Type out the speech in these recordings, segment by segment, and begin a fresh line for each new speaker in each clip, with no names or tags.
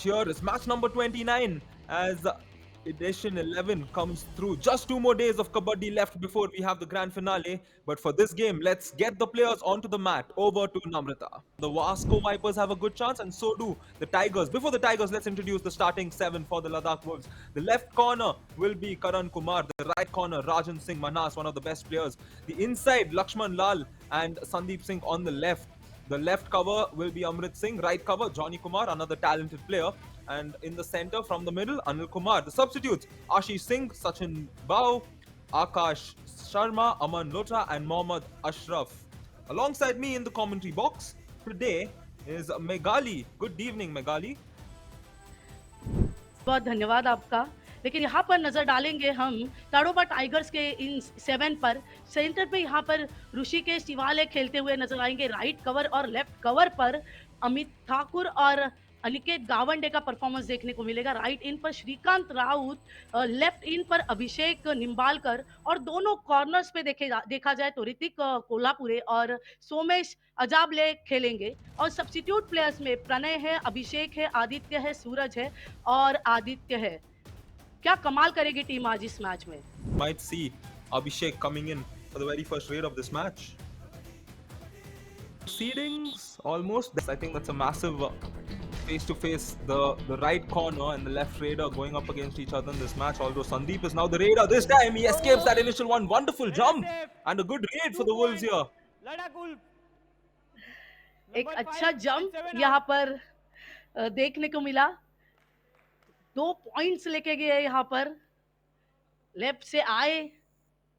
Here is match number 29 as edition 11 comes through. Just 2 more days of Kabaddi left before we have the grand finale. But for this game, let's get the players onto the mat. Over to Namrata. The Vasco Vipers have a good chance, and so do the Tigers. Before the Tigers, let's introduce the starting 7 for the Ladakh Wolves. The left corner will be Karan Kumar. The right corner, Rajan Singh Manas, one of the best players. The inside, Lakshman Lal and Sandeep Singh on the left. The left cover will be Amrit Singh. Right cover, Johnny Kumar, another talented player. And in the center, from the middle, Anil Kumar. The substitutes, Ashish Singh, Sachin Bao, Akash Sharma, Aman Lota, and Mohammad Ashraf. Alongside me in the commentary box today is Meghali. Good evening, Meghali.
बहुत धन्यवाद आपका। लेकिन यहाँ पर नजर डालेंगे हम Tadoba tigers के इन 7 पर। सेंटर पे यहाँ पर ऋषिकेश तिवाले खेलते हुए नजर आएंगे। राइट कवर और लेफ्ट कवर पर अमित ठाकुर और अनिकेत गावंडे का परफॉर्मेंस देखने को मिलेगा। राइट इन पर श्रीकांत राउत, लेफ्ट इन पर अभिषेक निम्बालकर और दोनों कॉर्नर्स पे देखा जाए तो ऋतिक कोल्हापुरे और सोमेश अजाबले खेलेंगे। और सब्स्टिट्यूट प्लेयर्स में प्रणय है, अभिषेक है, आदित्य है, सूरज है और आदित्य है। क्या कमाल करेगी टीम आज इस मैच में।
Might see Abhishek coming in for the very first raid of this match. Proceedings almost. I think that's a massive face to face. The right corner and the left raider going up against each other in this match. Although Sandeep is now the raider. This time he escapes that initial one. Wonderful jump and a good raid for the Wolves here.
एक अच्छा jump यहाँ पर देखने को मिला। 2 points लेके गए यहाँ पर। लेफ्ट से आए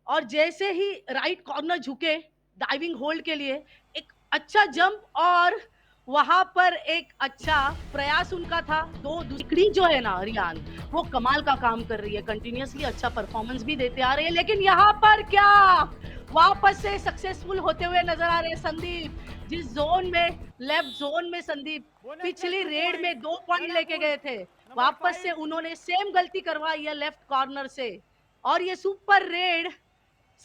और जैसे ही राइट कॉर्नर झुके डाइविंग होल्ड के लिए, एक अच्छा जंप और वहां पर एक अच्छा प्रयास उनका था। दूसरी जो है ना रियान, वो कमाल का काम कर रही है, कंटिन्यूअसली अच्छा परफॉर्मेंस भी देते आ रहे हैं। लेकिन यहाँ पर क्या वापस से सक्सेसफुल होते हुए नजर आ रहे हैं संदीप। जिस जोन में, लेफ्ट जोन में संदीप पिछली रेड में 2 पॉइंट लेके गए थे, वापस से उन्होंने सेम गलती करवाई है लेफ्ट कॉर्नर से। और ये सुपर रेड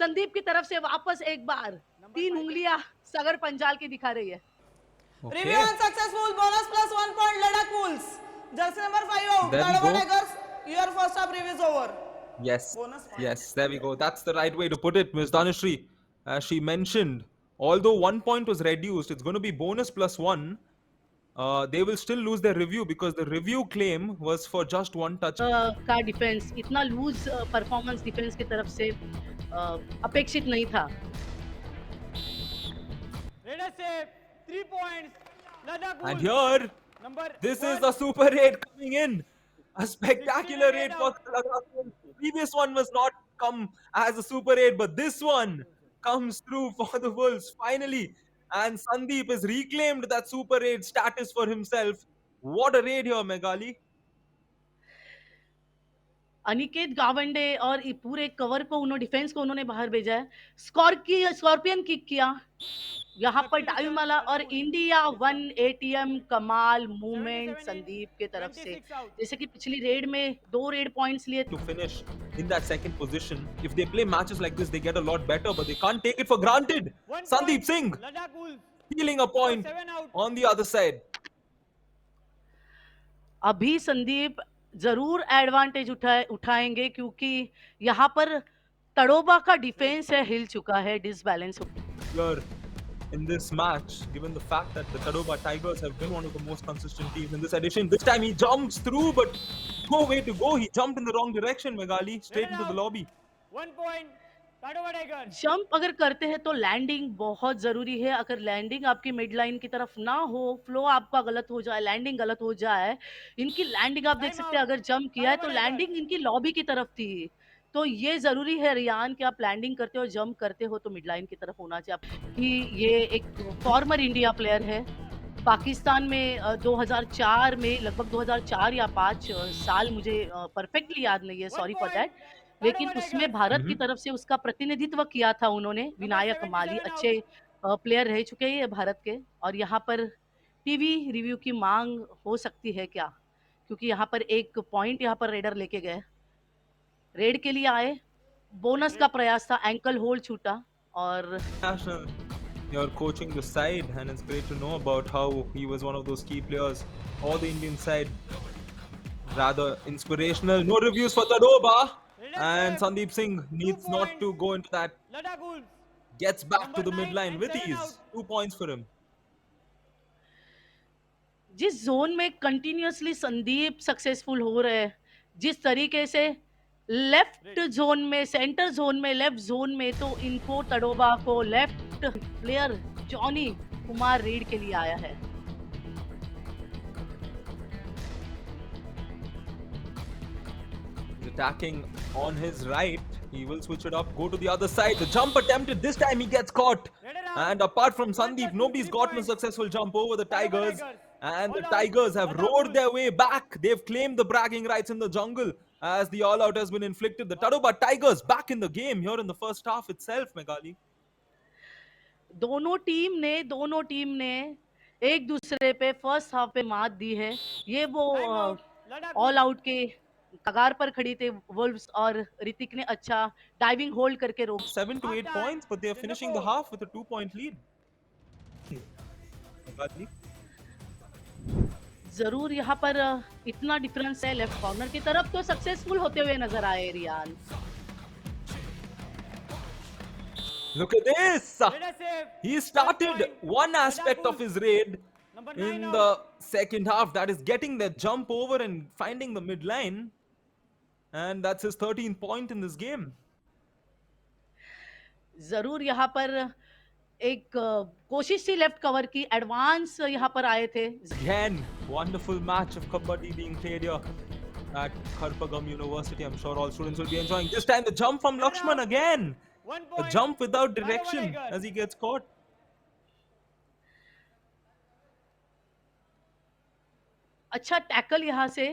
संदीप की तरफ से वापस एक बार 3 उंगलियां सागर पंजाल की दिखा रही है।
Review unsuccessful. Bonus plus 1 point. Ladakh Wolves. Jersey number 5 out.
There we
Tadoba
go.
Tigers. Your first half review is over.
Yes.
Bonus point.
Yes, there we go. That's the right way to put it, Ms. Danishri. As she mentioned, although 1 point was reduced, it's going to be bonus plus 1. They will still lose their review because the review claim was for just 1 touch.
का defence इतना loose performance defence की तरफ से अपेक्षित नहीं था।
Raiders save 3 points. Ladakh
And
Wolves.
here,
Number
this is
one.
the super raid coming in. A spectacular raid for the previous one was not come as a super raid, but this one comes through for the Wolves finally. And Sandeep has reclaimed that super raid status for himself. What a raid here, Meghali.
Aniket Gawande और पूरे cover को उन्होंने defence को उन्होंने बाहर भेजा है। Scorpion kick किया यहाँ पर डाइमाला और इंडिया 1 एटीएम कमाल मूवमेंट संदीप के तरफ से। जैसे कि पिछली रेड में 2 रेड पॉइंट्स लिए
To finish in that second position, if they play matches like this, they get a lot better, but they can't take it for granted.
1
Sandeep
point.
Singh
Ladakh Wolves.
stealing a point
7 out.
on the other side.
अभी संदीप जरूर advantage उठाएंगे क्योंकि यहाँ पर तड़ोबा का defence है हिल चुका है, disbalance.
Here in this match, given the fact that the Tadoba Tigers have been one of the most consistent teams in this edition. This time he jumps through, but no way to go. He jumped in the wrong direction, Meghali, straight into the lobby.
1 point. Tadoba Tigers.
Jump अगर करते हैं तो landing बहुत जरूरी है। अगर landing आपकी mid line की तरफ ना हो, फ्लो आपका गलत हो जाए, लैंडिंग गलत हो जाए। इनकी लैंडिंग आप देख सकते हैं, अगर जंप किया है तो लैंडिंग इनकी लॉबी की तरफ थी। तो ये जरूरी है रियान कि आप लैंडिंग करते हो, जंप करते हो तो मिड लाइन की तरफ होना चाहिए। कि ये एक फॉर्मर इंडिया प्लेयर है, पाकिस्तान में 2004 में, लगभग 2004 या 5 साल, मुझे परफेक्टली याद नहीं है, सॉरी फॉर दैट। लेकिन उसमें भारत की तरफ से उसका प्रतिनिधित्व किया था उन्होंने। विनायक माली अच्छे प्लेयर रह चुके हैं भारत के। और यहाँ पर टीवी रिव्यू की मांग हो सकती है क्या, क्योंकि यहाँ पर एक पॉइंट यहाँ पर रेडर लेके गए। रेड के लिए आए, बोनस का प्रयास था, एंकल होल्ड छूटा और
You're coaching the side, and it's great to know about how he was one of those key players for the Indian side. Rather inspirational. No reviews for Tadoba. And Sandeep Singh
2
needs not
points.
to go into that.
Ladakh Wolves.
Gets back to
Number
the
9
midline
and
with
7
ease.
out.
2 points for him.
जिस zone में continuously Sandeep successful हो रहे हैं, जिस तरीके से left zone में, centre zone में, लेफ्ट जोन में, तो इनको तड़ोबा को left player Johnny Kumar read के लिए आया है.
He's attacking on his right. He will switch it up, go to the other side. The jump attempted. This time he gets caught. And apart from Sandeep, nobody's gotten a successful jump over the Tigers. And the Tigers have roared their way back. They've claimed the bragging rights in the jungle as the all-out has been inflicted. The Tadoba Tigers back in the game here in the first half itself, Meghali.
दोनों team ने एक दूसरे पे first half पे मात दी है. ये वो ऑल आउट के कगार पर खड़ी थे वुल्व्स और ऋतिक ने अच्छा डाइविंग होल्ड करके रोक.
7 to 8 points, but they're finishing the half with a 2-point lead. Meghali.
जरूर यहाँ पर इतना डिफरेंस है. लेफ्ट कॉर्नर की तरफ तो सक्सेसफुल होते हुए नजर आए Riyan.
Look at this! He started one aspect of his raid in the second half, that is getting that jump over and finding the midline. And that's his 13th point in this game.
जरूर यहाँ पर एक कोशिश थी left cover की. Advance यहाँ पर आए थे.
Again, wonderful match of kabaddi being played here at Kharpagam University. I'm sure all students will be enjoying. This time the jump from Lakshman again. A jump without direction as he gets caught.
अच्छा tackle यहाँ से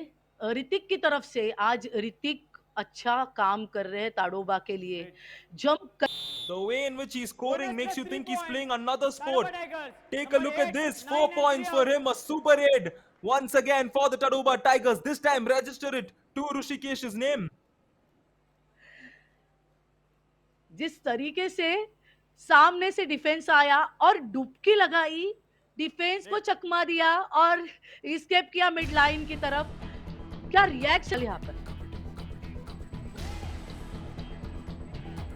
ऋतिक की तरफ से. आज ऋतिक अच्छा काम कर रहे हैं ताडोबा के लिए. Jump
The way in which he's scoring makes you think he's playing another sport. Take a look at this. 4 points for him. A super raid once again for the Tadoba Tigers. This time register it to Rishikesh's name.
जिस तरीके से सामने से defence आया और डुबकी लगाई, defence को चकमा दिया और एस्केप किया मिड लाइन की तरफ. क्या रिएक्शन यहाँ पर.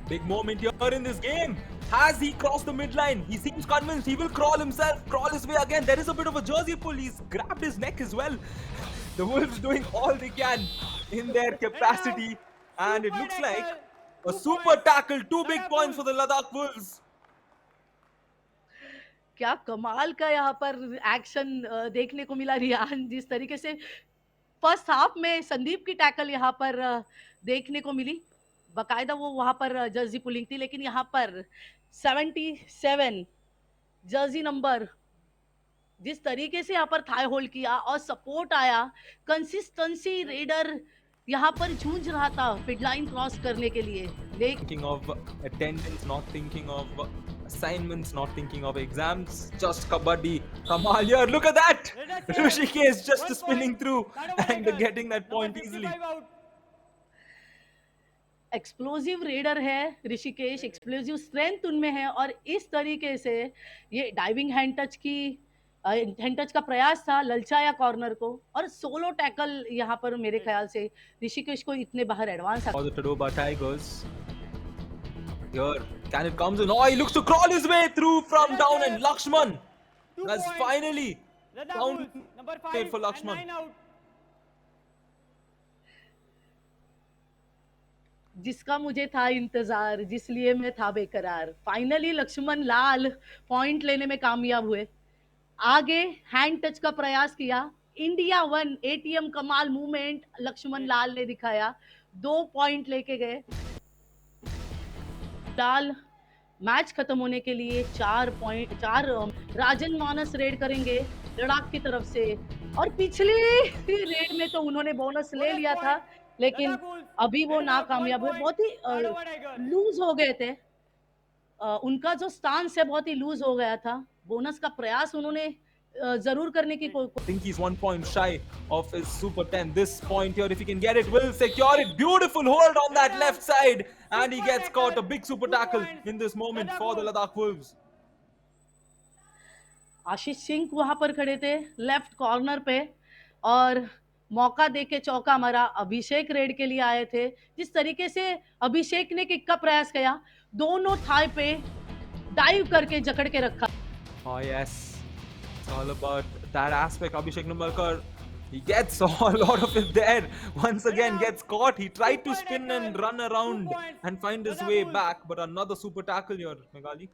Big moment here in this game. Has he crossed the midline? He seems convinced he will crawl himself, crawl his way again. There is a bit of a jersey pull. He's grabbed his neck as well. The Wolves doing all they can in their capacity. And it looks like a super tackle. 2 big points for the Ladakh Wolves.
क्या कमाल का यहाँ पर action देखने को मिला रियान. जिस तरीके से फर्स्ट हाफ में संदीप की टैकल यहाँ पर देखने को मिली. बकायदा वो वहां पर जर्सी पुलिंग थी, लेकिन यहाँ पर 77 जर्सी नंबर जिस तरीके से यहाँ पर थाई होल्ड किया और सपोर्ट आया. कंसिस्टेंसी रेडर यहाँ पर जूझ रहा था मिडलाइन क्रॉस करने के लिए.
Thinking of attendance, not thinking of assignments, not thinking of exams, just kabaddi. Kamal here, look at that! Rishikesh just spinning through and getting that point easily.
Explosive raider है Rishikesh. Explosive strength उनमें है और इस तरीके से ये diving hand touch का प्रयास था, ललचाया कॉर्नर को और सोलो टैकल यहाँ पर मेरे ख्याल से ऋषिकेश को इतने बाहर advance.
For the Tadoba Tigers. Here, can it comes in? Oh, he looks to crawl his way through from down, and Lakshman has finally found it for Lakshman.
जिसका मुझे था इंतजार, जिसलिए मैं था बेकरार. फाइनली लक्ष्मण लाल पॉइंट लेने में कामयाब हुए. आगे हैंड टच का प्रयास किया. इंडिया 1 एटीएम कमाल मूवमेंट लक्ष्मण लाल ने दिखाया. 2 पॉइंट लेके गए. लाल मैच खत्म होने के लिए 4 राजन मानस रेड करेंगे लद्दाख की तरफ से. और पिछली रेड में तो उन्होंने बोनस ले लिया था, लेकिन अभी वो नाकामयाब हुए. बहुत ही लूज हो गए थे. उनका जो स्टांस है बहुत ही लूज हो गया था. बोनस का प्रयास उन्होंने जरूर करने की
I think he's 1 point shy of his Super 10. This point here, if he can get it, will secure it. Beautiful hold on that left side. And he gets caught. A big super tackle in this moment for the Ladakh Wolves.
Ashish Singh वहां पर खड़े थे left corner पे और मौका देके चौका मारा। अभिषेक रेड के लिए आए थे। जिस तरीके से अभिषेक ने किक का प्रयास किया, दोनों थाई पे डाइव करके जकड़ के रखा।
Oh yes, it's all about that aspect. Abhishek Numbalkar, he gets a lot of it there. Once again, gets caught. He tried to spin and run around and find his way back, but another super tackle here, Meghali.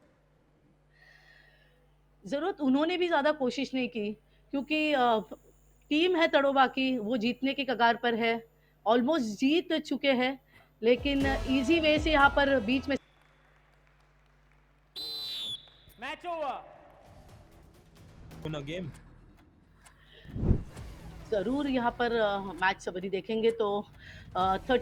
जरूरत उन्होंने भी ज्यादा कोशिश नहीं की क्योंकि team है तड़ोबा की, वो जीतने के कगार पर है, ऑलमोस्ट जीत चुके हैं, लेकिन इजी वे से यहाँ पर बीच में
Match over.
In a game.
जरूर यहाँ पर मैच सबरी देखेंगे तो 30